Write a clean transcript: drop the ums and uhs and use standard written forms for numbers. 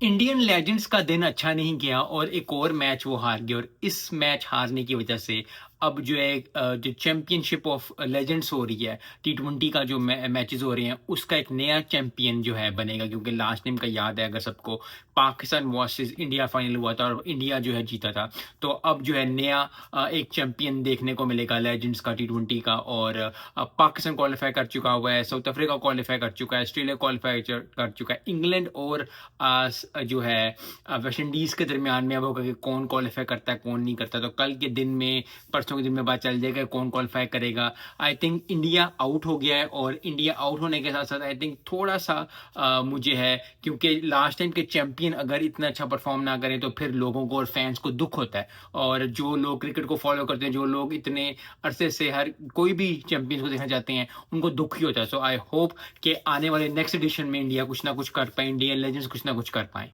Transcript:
Indian legends का दिन अच्छा नहीं गया और एक और मैच वो हार गए और इस मैच हारने की वजह से अब जो है जो चैंपियनशिप ऑफ लेजेंड्स हो रही है टी20 का जो मैचेस हो रहे हैं उसका एक नया चैंपियन जो है बनेगा क्योंकि लास्ट टाइम का याद है अगर सबको पाकिस्तान वर्सेस इंडिया फाइनल हुआ था और इंडिया जो है जीता था। तो अब जो है नया एक चैंपियन देखने को मिलेगा लेजेंड्स का टी20 का। और पाकिस्तान क्वालिफाई कर चुका हुआ है, साउथ अफ्रीका क्वालिफाई कर चुका है, ऑस्ट्रेलिया क्वालिफाई कर चुका है, इंग्लैंड और जो है वेस्ट इंडीज के दरमियान में अब होगा कि कौन क्वालिफाई करता है कौन नहीं करता। तो कल के दिन में परसों के दिन में बात चल जाएगा कौन क्वालिफाई करेगा। आई थिंक इंडिया आउट हो गया है और इंडिया आउट होने के साथ साथ आई थिंक थोड़ा सा मुझे है क्योंकि लास्ट टाइम के चैंपियन अगर इतना अच्छा परफॉर्म ना करें तो फिर लोगों को और फैंस को दुख होता है। और जो लोग क्रिकेट को फॉलो करते हैं, जो लोग इतने अरसे से हर कोई भी चैंपियंस को देखना चाहते हैं, उनको दुख ही होता है। सो आई होप कि आने वाले नेक्स्ट एडिशन में इंडिया कुछ ना कुछ कर पाए, इंडियन लेजेंड्स कुछ ना कुछ कर पाए।